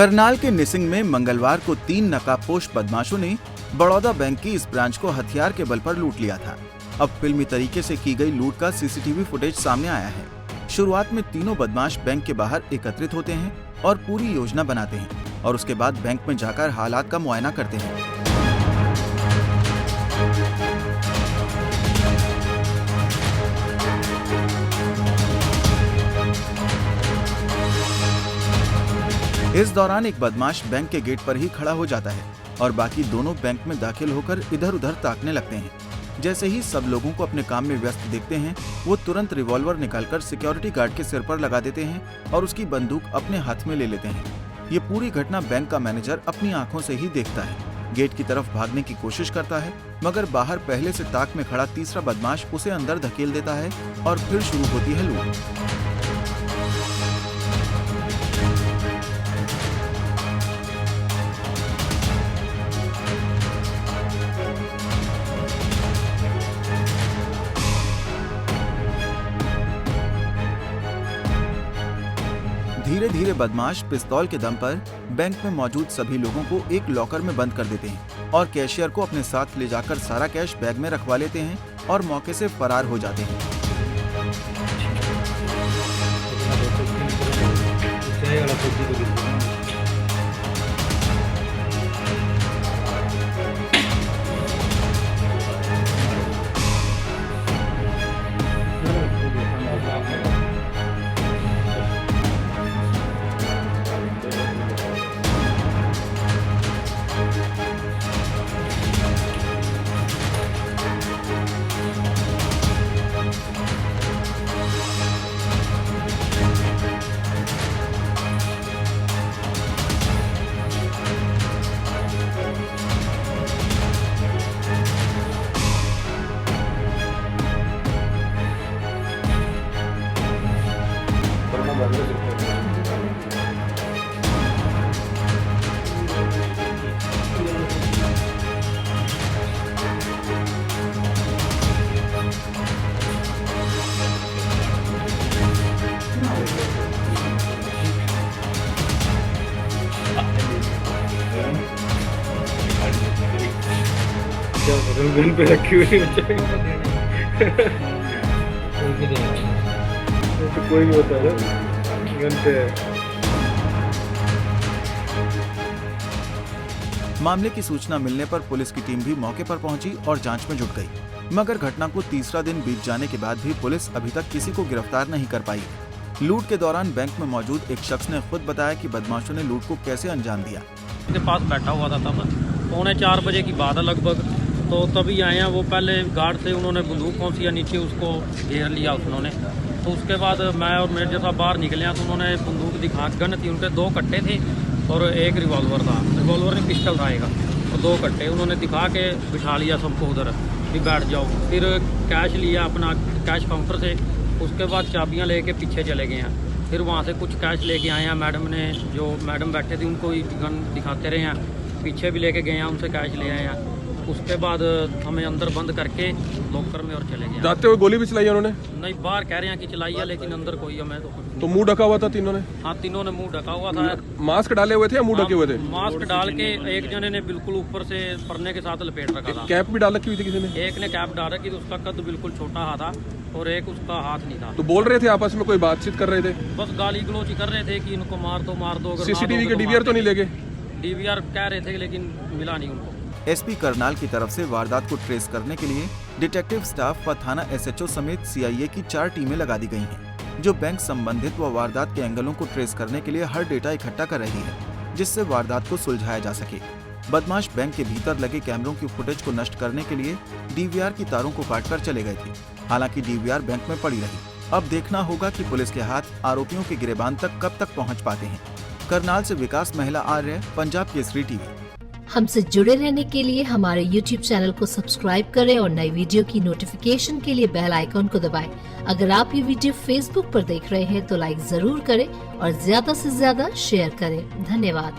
करनाल के निसिंग में मंगलवार को 3 नकाबपोश बदमाशों ने बड़ौदा बैंक की इस ब्रांच को हथियार के बल पर लूट लिया था। अब फिल्मी तरीके से की गई लूट का सीसीटीवी फुटेज सामने आया है। शुरुआत में तीनों बदमाश बैंक के बाहर एकत्रित होते हैं और पूरी योजना बनाते हैं और उसके बाद बैंक में जाकर हालात का मुआयना करते हैं। इस दौरान एक बदमाश बैंक के गेट पर ही खड़ा हो जाता है और बाकी दोनों बैंक में दाखिल होकर इधर उधर ताकने लगते हैं। जैसे ही सब लोगों को अपने काम में व्यस्त देखते हैं, वो तुरंत रिवॉल्वर निकालकर सिक्योरिटी गार्ड के सिर पर लगा देते हैं और उसकी बंदूक अपने हाथ में ले लेते हैं। ये पूरी घटना बैंक का मैनेजर अपनी आंखों से ही देखता है। गेट की तरफ भागने की कोशिश करता है, मगर बाहर पहले से ताक में खड़ा तीसरा बदमाश उसे अंदर धकेल देता है और फिर शुरू होती है लूट। धीरे धीरे बदमाश पिस्तौल के दम पर बैंक में मौजूद सभी लोगों को एक लॉकर में बंद कर देते हैं और कैशियर को अपने साथ ले जाकर सारा कैश बैग में रखवा लेते हैं और मौके से फरार हो जाते हैं। गन पे रखी हुई तो कोई नहीं होता है गन पे। मामले की सूचना मिलने पर पुलिस की टीम भी मौके पर पहुंची और जांच में जुट गई, मगर घटना को तीसरा दिन बीत जाने के बाद भी पुलिस अभी तक किसी को गिरफ्तार नहीं कर पाई। लूट के दौरान बैंक में मौजूद एक शख्स ने खुद बताया कि बदमाशों ने लूट को कैसे अंजाम दिया। के पास बैठा हुआ था तब 3:45 बजे की बात है लगभग, तो तभी आए हैं। वो पहले गार्ड से उन्होंने बंदूक कौन सी नीचे उसको घेर लिया उन्होंने, तो उसके बाद मैं और मेरे जैसा बाहर निकले हैं तो उन्होंने बंदूक दिखा, गन थी उनके 2 कट्टे थे और एक रिवॉल्वर था, रिवॉल्वर नहीं पिस्टल था एक, और 2 कट्टे उन्होंने दिखा के बिठा लिया सबको उधर भी बैठ जाओ। फिर कैश लिया अपना कैश काउंटर से, उसके बाद चाबियाँ लेके पीछे चले गए हैं। फिर वहाँ से कुछ कैश लेके आए हैं। मैडम ने, जो मैडम बैठे थे उनको ही गन दिखाते रहे हैं, पीछे भी लेके गए हैं, उनसे कैश ले आए हैं। उसके बाद हमें अंदर बंद करके लॉकर में और चले गए। जाते हुए गोली भी चलाई है उन्होंने? नहीं, बाहर कह रहे हैं कि चलाई है, लेकिन अंदर कोई हमें तो मुंह ढका हुआ था तीनों ने? हाँ, तीनों ने मुंह ढका हुआ था। मास्क डाले हुए थे या मुंह ढके हुए थे? मास्क डाल के एक जने ने बिल्कुल ऊपर से परने के साथ लपेट रखा था। कैप भी डाल रखी हुई थी किसी ने? एक ने कैप डाल रखी थी, उसका कद बिल्कुल छोटा हाथ था और एक उसका हाथ नहीं था। तो बोल रहे थे आपस में, कोई बातचीत कर रहे थे? बस गाली गलोच कर रहे थे कि इनको मार दो मार दो। सीसीटीवी के डीवीआर तो नहीं ले गए? डीवीआर कह रहे थे लेकिन मिला नहीं उनको। एसपी करनाल की तरफ से वारदात को ट्रेस करने के लिए डिटेक्टिव स्टाफ व थाना एसएचओ समेत सीआईए की 4 टीमें लगा दी गई हैं, जो बैंक संबंधित व वारदात के एंगलों को ट्रेस करने के लिए हर डेटा इकट्ठा कर रही है, जिससे वारदात को सुलझाया जा सके। बदमाश बैंक के भीतर लगे कैमरों की फुटेज को नष्ट करने के लिए डीवीआर की तारों को काटकर चले गए थे। हालांकि डीवीआर बैंक में पड़ी रही। अब देखना होगा कि पुलिस के हाथ आरोपियों के गिरेबान तक कब तक पहुँच पाते हैं। करनाल से विकास महिला आर्य, पंजाब केसरी टीवी। हमसे जुड़े रहने के लिए हमारे YouTube चैनल को सब्सक्राइब करें और नई वीडियो की नोटिफिकेशन के लिए बेल आइकॉन को दबाएं। अगर आप ये वीडियो Facebook पर देख रहे हैं तो लाइक जरूर करें और ज्यादा से ज्यादा शेयर करें। धन्यवाद।